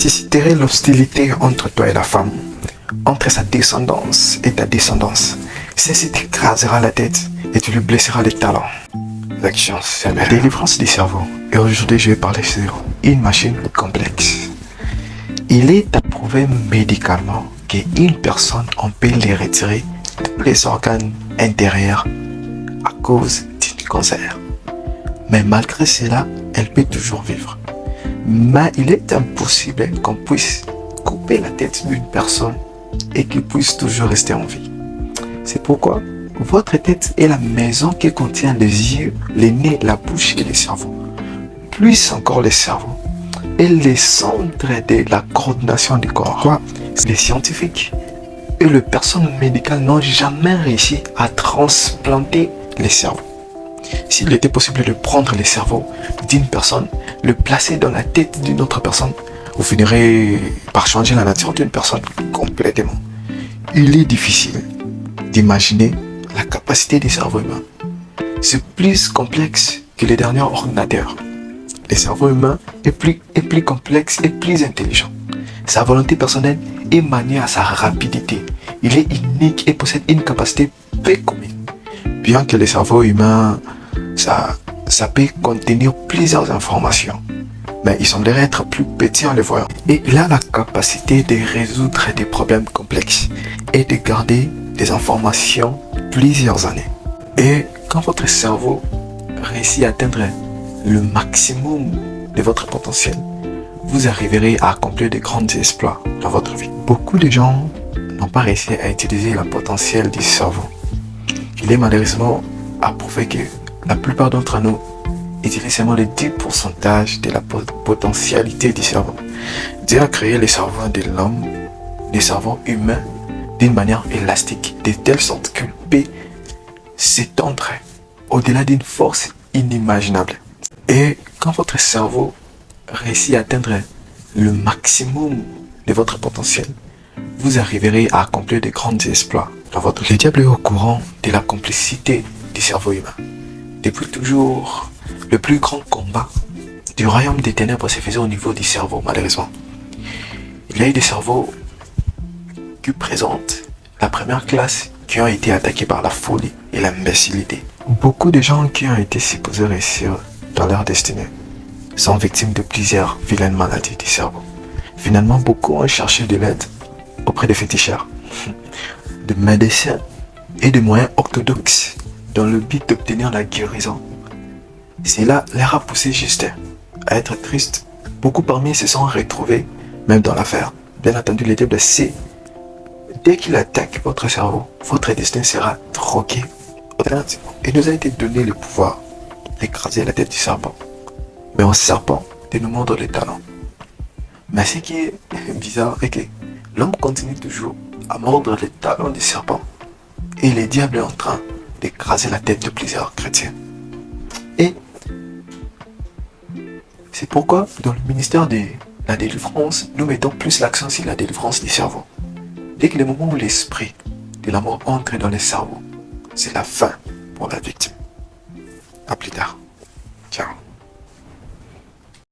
susciterait l'hostilité entre toi et la femme, entre sa descendance et ta descendance. Celle-ci t'écrasera la tête et tu lui blesseras les talons. L'action, c'est la délivrance du cerveau. Et aujourd'hui, je vais parler sur une machine complexe. Il est approuvé médicalement qu'une personne, on peut les retirer tous les organes intérieurs à cause du cancer. Mais malgré cela, elle peut toujours vivre. Mais il est impossible qu'on puisse couper la tête d'une personne et qu'il puisse toujours rester en vie. C'est pourquoi votre tête est la maison qui contient les yeux, les nez, la bouche et le cerveau. Plus encore le cerveau est le centre de la coordination du corps. Quoi? Les scientifiques et le personnel médical n'ont jamais réussi à transplanter les cerveaux. S'il était possible de prendre le cerveau d'une personne, le placer dans la tête d'une autre personne, vous finirez par changer la nature d'une personne complètement. Il est difficile d'imaginer la capacité du cerveau humain. C'est plus complexe que les derniers ordinateurs. Le cerveau humain est plus complexe et plus intelligent. Sa volonté personnelle est maniée à sa rapidité. Il est unique et possède une capacité peu commune. Bien que le cerveau humain, ça peut contenir plusieurs informations, mais il semblerait être plus petit en le voyant. Et il a la capacité de résoudre des problèmes complexes et de garder des informations plusieurs années. Et quand votre cerveau réussit à atteindre le maximum de votre potentiel, vous arriverez à accomplir de grands exploits dans votre vie. Beaucoup de gens n'ont pas réussi à utiliser le potentiel du cerveau. Il est malheureusement approuvé que la plupart d'entre nous utilisent seulement le 10% de la potentialité du cerveau. Dieu a créé le cerveau de l'homme, le cerveau humain, d'une manière élastique, de telle sorte qu'il peut s'étendre au-delà d'une force inimaginable. Et quand votre cerveau réussit à atteindre le maximum de votre potentiel, vous arriverez à accomplir de grands exploits dans votre vie. Le diable est au courant de la complicité du cerveau humain. Depuis toujours, le plus grand combat du royaume des ténèbres se faisait au niveau du cerveau, malheureusement. Il y a eu des cerveaux qui présentent la première classe qui ont été attaqués par la folie et l'imbécilité. Beaucoup de gens qui ont été supposés réussir dans leur destinée sont victimes de plusieurs vilaines maladies du cerveau. Finalement, beaucoup ont cherché de l'aide auprès de féticheurs, de médecins et de moyens orthodoxes dans le but d'obtenir la guérison. Cela leur a poussé juste à être tristes. Beaucoup parmi eux se sont retrouvés même dans l'affaire. Bien entendu, le diable sait, dès qu'il attaque votre cerveau, votre destin sera troqué. Il nous a été donné le pouvoir d'écraser la tête du serpent, mais au serpent de nous mordre les talons. Mais ce qui est bizarre est que l'homme continue toujours à mordre les talons du serpent et le diable est en train d'écraser la tête de plusieurs chrétiens. Et c'est pourquoi dans le ministère de la délivrance, nous mettons plus l'accent sur la délivrance du cerveau. Dès que le moment où l'esprit de la mort entre dans le cerveau, c'est la fin pour la victime. À plus tard. Ciao.